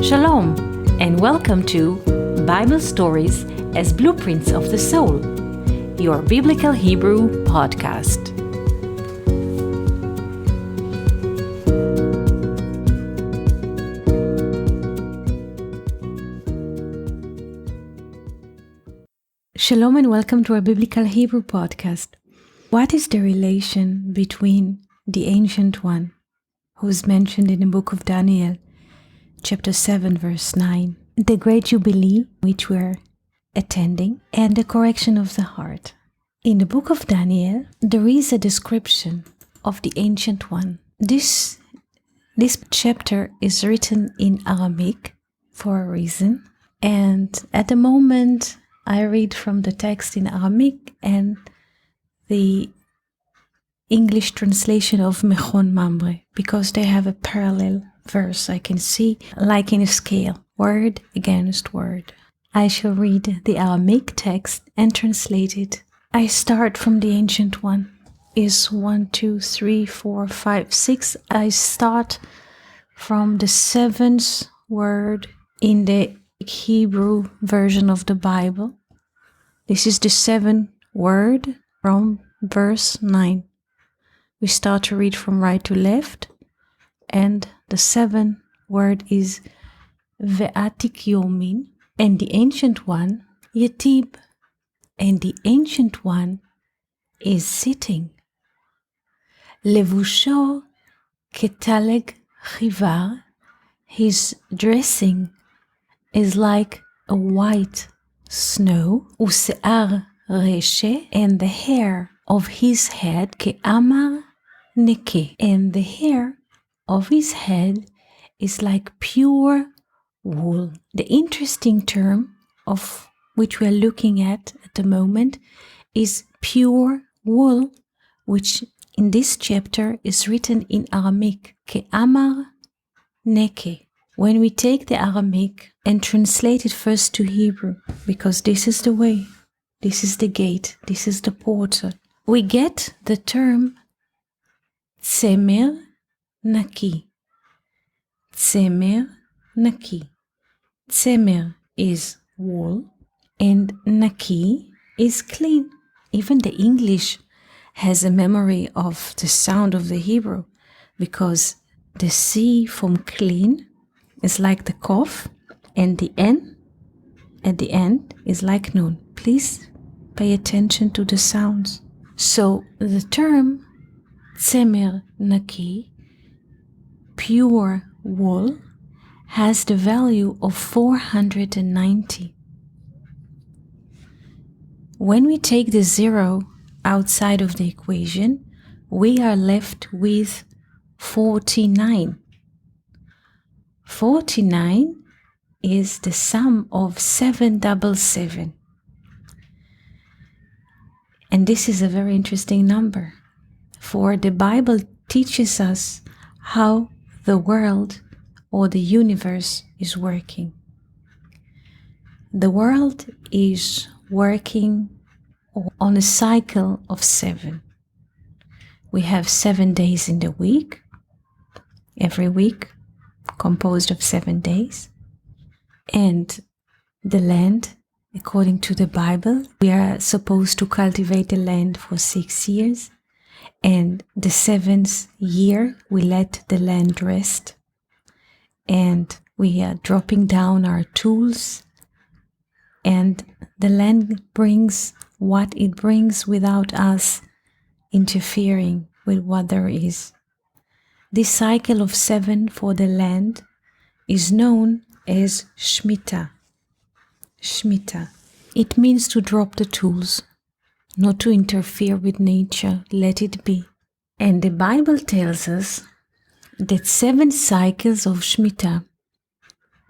Shalom, and welcome to Bible Stories as Blueprints of the Soul, your Biblical Hebrew podcast. Shalom and welcome to our Biblical Hebrew podcast. What is the relation between the Ancient One, who is mentioned in the book of Daniel, chapter 7, verse 9, the great jubilee which we're attending, and the correction of the heart? In the book of Daniel, there is a description of the Ancient One. This chapter is written in Aramaic for a reason, and at the moment I read from the text in Aramaic and the English translation of Mechon Mamre, because they have a parallel verse I can see, like in a scale, word against word. I shall read the Aramaic text and translate it. I start from the Ancient One. Is 1, 2, 3, 4, 5, 6. I start from the 7th word in the Hebrew version of the Bible. This is the 7th word from verse 9. We start to read from right to left, and the 7th word is Ve'atik Yomin, and the Ancient One, Yetib, and the Ancient One is sitting. Levusho Ketaleg Chivar, his dressing is like a white snow, Use'ar Reshe, and the hair of his head, Ke'amar Neke, and the hair of his head is like pure wool. The interesting term of which we are looking at the moment is pure wool, which in this chapter is written in Aramaic, Ke'amar Neke. When we take the Aramaic and translate it first to Hebrew, because this is the way, this is the gate, this is the portal, we get the term Tzemer Naki. Tzemer Naki. Tzemer is wool and Naki is clean. Even the English has a memory of the sound of the Hebrew, because the C from clean is like the Kof, and the N at the end is like Nun. Please pay attention to the sounds. So the term Tzemer Naki, pure wool, has the value of 490. When we take the 0 outside of the equation, we are left with 49. 49 is the sum of 777. And this is a very interesting number, for the Bible teaches us how the world or the universe is working. The world is working on a cycle of 7. We have 7 days in the week, every week composed of 7 days. And the land, according to the Bible, we are supposed to cultivate the land for 6 years. And the 7th year, we let the land rest. And we are dropping down our tools. And the land brings what it brings without us interfering with what there is. This cycle of 7 for the land is known as Shemitah. Shemitah. It means to drop the tools, not to interfere with nature, let it be. And the Bible tells us that 7 cycles of Shemitah,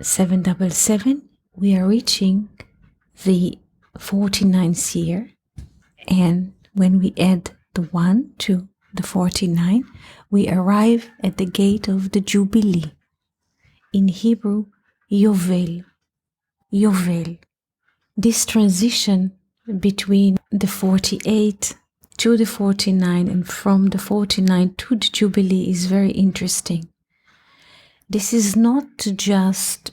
777, we are reaching the 49th year. And when we add the 1 to the 49, we arrive at the gate of the jubilee. In Hebrew, Yovel. Yovel. This transition between the 48 to the 49 and from the 49 to the Jubilee is very interesting. This is not just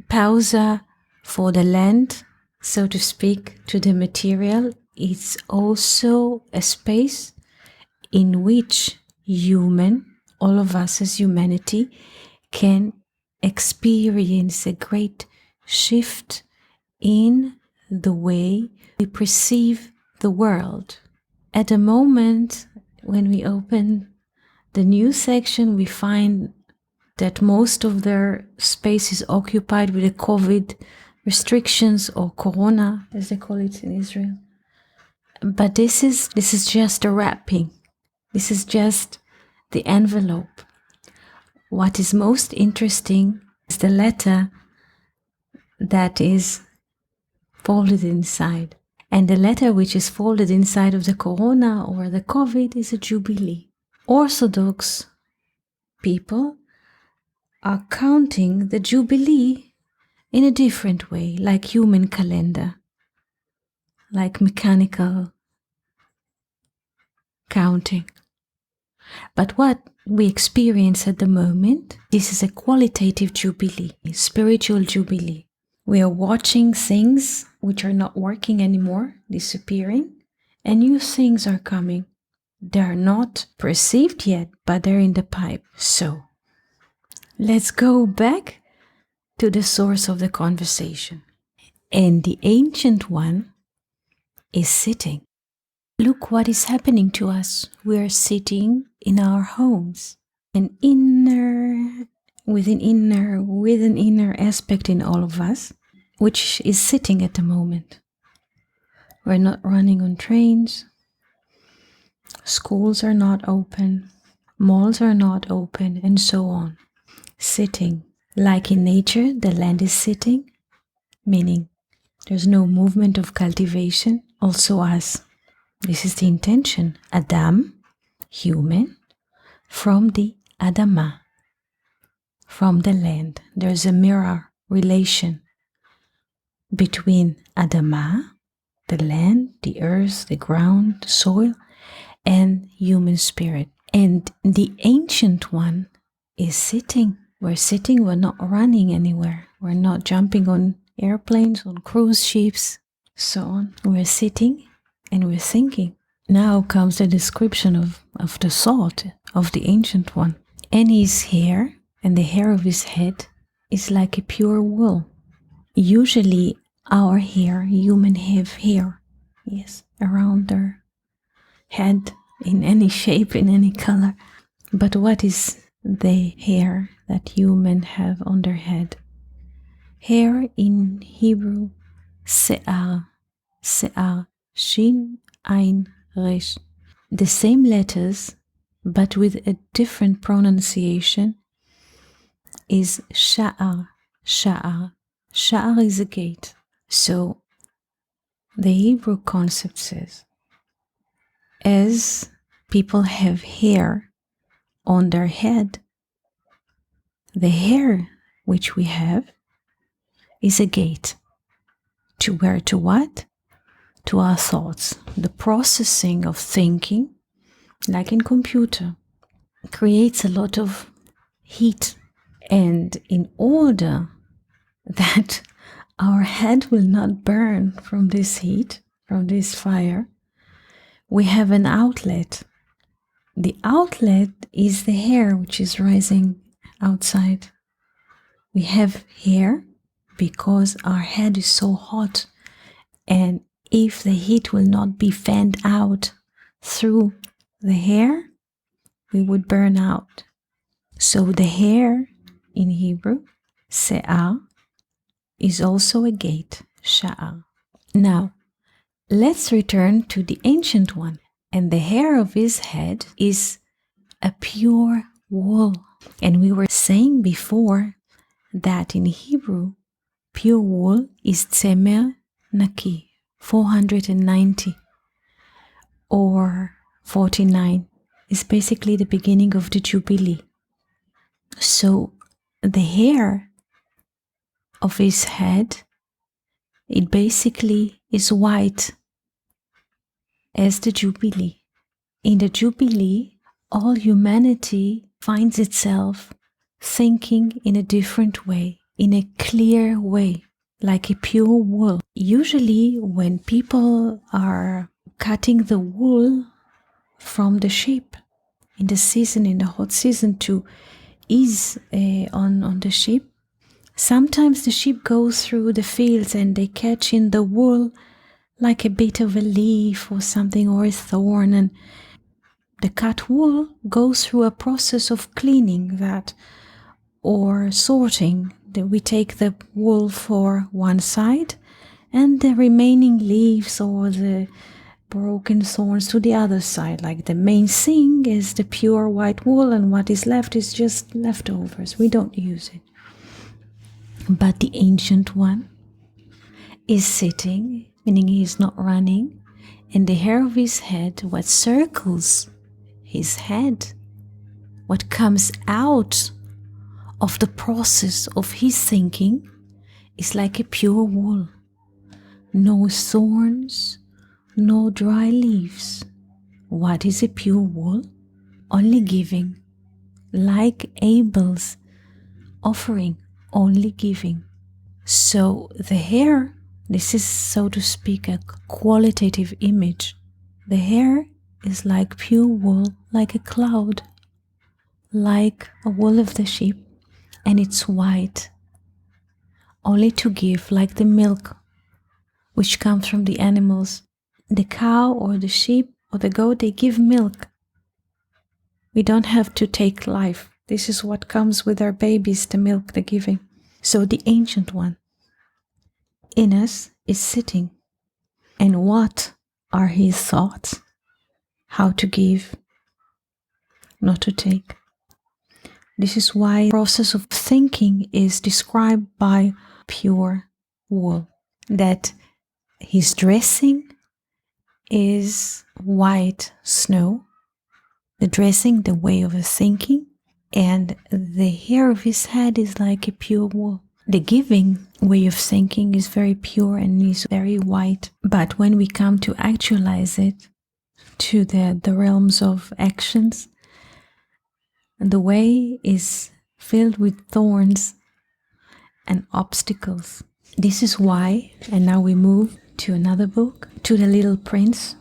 pausa for the land, so to speak, to the material. It's also a space in which all of us as humanity, can experience a great shift in the way we perceive the world. At the moment, when we open the new section, we find that most of their space is occupied with the COVID restrictions, or Corona, as they call it in Israel. But this is just a wrapping. This is just the envelope. What is most interesting is the letter that is folded inside. And the letter which is folded inside of the Corona or the COVID is a jubilee. Orthodox people are counting the jubilee in a different way, like human calendar, like mechanical counting. But what we experience at the moment, this is a qualitative jubilee, a spiritual jubilee. We are watching things which are not working anymore, disappearing, and new things are coming. They are not perceived yet, but they're in the pipe. So, let's go back to the source of the conversation. And the Ancient One is sitting. Look what is happening to us. We are sitting in our homes. With an inner aspect in all of us, which is sitting at the moment. We're not running on trains. Schools are not open. Malls are not open, and so on. Sitting. Like in nature, the land is sitting, meaning there's no movement of cultivation. Also us. This is the intention. Adam, human, from the Adama, from the land. There's a mirror relation between Adama, the land, the earth, the ground, the soil, and human spirit. And the Ancient One is sitting. We're sitting, we're not running anywhere. We're not jumping on airplanes, on cruise ships, so on. We're sitting and we're thinking. Now comes the description of the thought of the Ancient One. And his hair, and the hair of his head, is like a pure wool. Usually our hair, human have hair, yes, around their head, in any shape, in any color. But what is the hair that human have on their head? Hair in Hebrew, se'ar, shin, ein, resh. The same letters, but with a different pronunciation, is sha'ar. Sha'ar is a gate. So the Hebrew concept says, as people have hair on their head, the hair which we have is a gate. To where? To what? To our thoughts. The processing of thinking, like in computer, creates a lot of heat. And in order that our head will not burn from this heat, from this fire, we have an outlet. The outlet is the hair which is rising outside. We have hair because our head is so hot, and if the heat will not be fanned out through the hair, we would burn out. So the hair in Hebrew, se'ar, is also a gate, sha'ar. Now, let's return to the Ancient One. And the hair of his head is a pure wool. And we were saying before that in Hebrew, pure wool is tzemer naki, 490 or 49 is basically the beginning of the Jubilee. So the hair of his head, it basically is white as the Jubilee. In the Jubilee, all humanity finds itself thinking in a different way. in a clear way, like a pure wool. Usually when people are cutting the wool from the sheep in the hot season to ease on the sheep, sometimes the sheep go through the fields and they catch in the wool like a bit of a leaf or something, or a thorn, and the cut wool goes through a process of cleaning that or sorting. We take the wool for one side and the remaining leaves or the broken thorns to the other side. Like the main thing is the pure white wool, and what is left is just leftovers. We don't use it. But the Ancient One is sitting, meaning he is not running, and the hair of his head, what circles his head, what comes out of the process of his thinking, is like a pure wool. No thorns, no dry leaves. What is a pure wool? Only giving, like Abel's offering, only giving. So the hair, this is, so to speak, a qualitative image. The hair is like pure wool, like a cloud, like a wool of the sheep, and it's white, only to give, like the milk which comes from the animals. The cow or the sheep or the goat, they give milk. We don't have to take life. This is what comes with our babies, the milk, the giving. So the Ancient One in us is sitting. And what are his thoughts? How to give, not to take. This is why the process of thinking is described by pure wool. That his dressing is white snow, the dressing, the way of thinking, and the hair of his head is like a pure wool. The giving way of thinking is very pure and is very white. But when we come to actualize it to the realms of actions, the way is filled with thorns and obstacles. This is why, and now we move to another book, to The Little Prince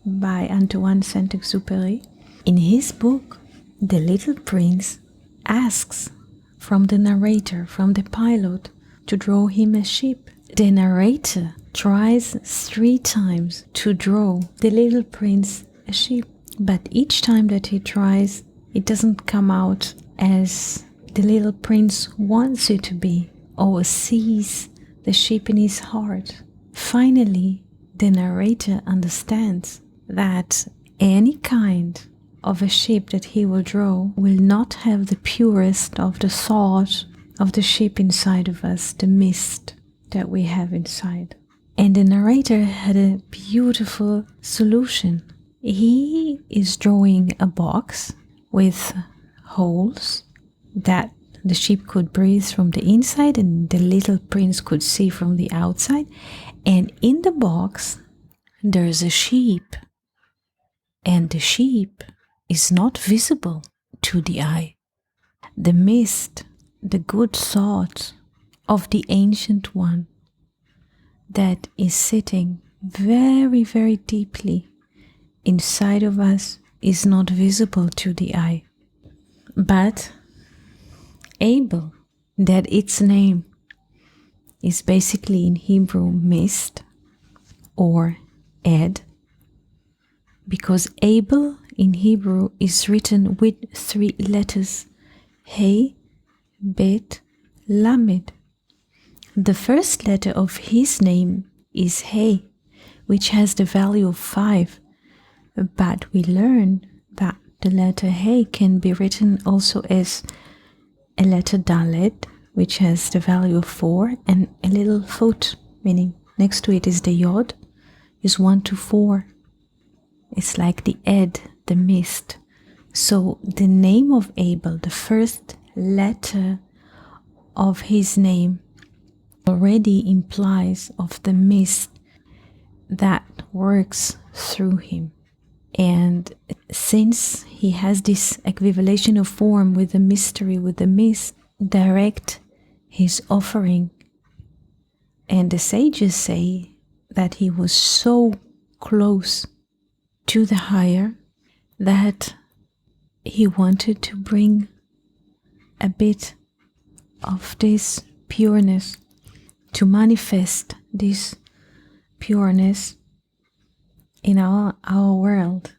by Antoine Saint-Exupéry. In his book, the little prince asks from the narrator, from the pilot, to draw him a sheep. The narrator tries 3 times to draw the little prince a sheep, but each time that he tries, it doesn't come out as the little prince wants it to be or sees the sheep in his heart. Finally, the narrator understands that any kind of a sheep that he will draw will not have the purest of the thought of the sheep inside of us, the mist that we have inside. And the narrator had a beautiful solution. He is drawing a box with holes that the sheep could breathe from the inside and the little prince could see from the outside. And in the box, there's a sheep. And the sheep is not visible to the eye. The mist, the good thought of the Ancient One that is sitting very, very deeply inside of us is not visible to the eye. But Abel, that its name is basically in Hebrew mist or Ed, because Abel in Hebrew is written with 3 letters, He, Bet, Lamed. The first letter of his name is He, which has the value of 5, but we learn that the letter He can be written also as a letter Dalet, which has the value of 4, and a little foot, meaning next to it is the Yod, is 1 to 4. It's like the Ed, the mist. So the name of Abel, the first letter of his name, already implies of the mist that works through him. And since he has this equivalation of form with the mystery, with the mist, direct his offering. And the sages say that he was so close to the higher that he wanted to bring a bit of this pureness, to manifest this pureness in our world.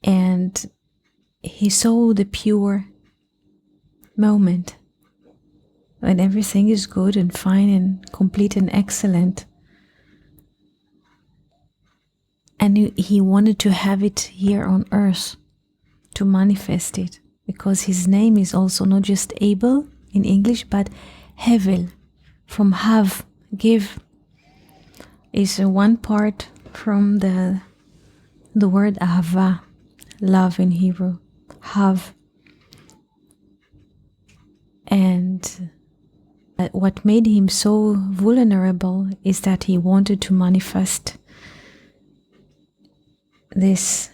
And he saw the pure moment when everything is good and fine and complete and excellent. And he wanted to have it here on earth, to manifest it, because his name is also not just Abel in English, but Hevel, from Hav, give, is one part from the word Ahava, love in Hebrew, Hav. And what made him so vulnerable is that he wanted to manifest this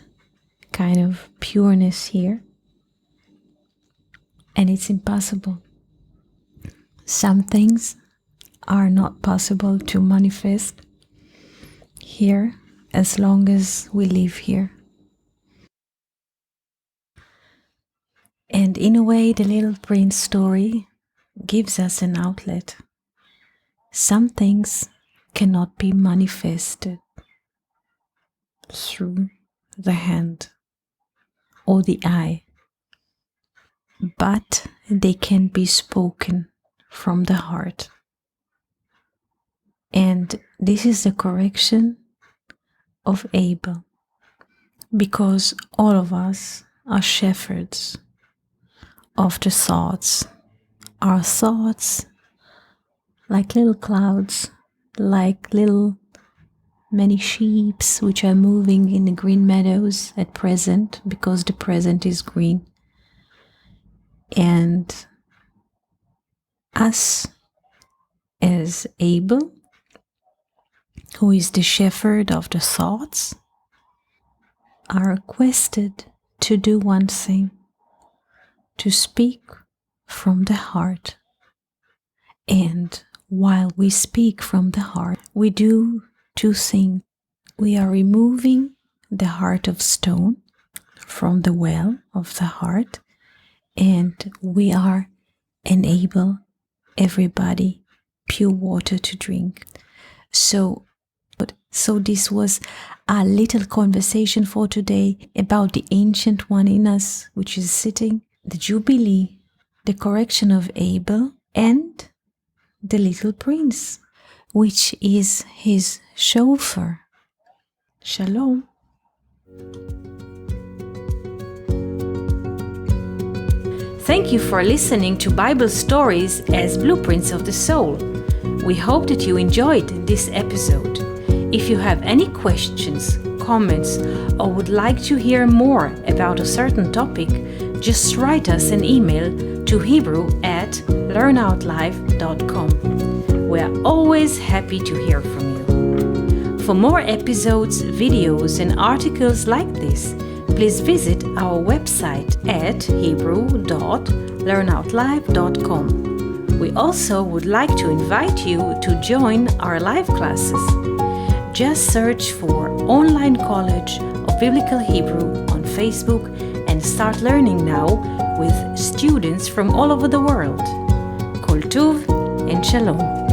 kind of pureness here. And it's impossible. Some things are not possible to manifest here as long as we live here. And in a way, the Little Prince story gives us an outlet. Some things cannot be manifested through the hand or the eye, but they can be spoken from the heart. And this is the correction of Abel, because all of us are shepherds of the thoughts. Our thoughts, like little clouds, like little many sheeps which are moving in the green meadows at present, because the present is green. And us as Abel, who is the shepherd of the thoughts, are requested to do one thing: to speak from the heart. And while we speak from the heart, we do two things. We are removing the heart of stone from the well of the heart, and we are enable everybody pure water to drink. So this was a little conversation for today about the ancient one in us, which is sitting, the jubilee, the correction of Abel, and the little prince, which is his chauffeur. Shalom. Thank you for listening to Bible stories as Blueprints of the Soul. We hope that you enjoyed this episode. If you have any questions, comments, or would like to hear more about a certain topic, just write us an email to hebrew@learnoutlive.com. We are always happy to hear from you. For more episodes, videos, and articles like this, please visit our website at hebrew.learnoutlive.com. We also would like to invite you to join our live classes. Just search for Online College of Biblical Hebrew on Facebook and start learning now with students from all over the world. Koltuv and Shalom.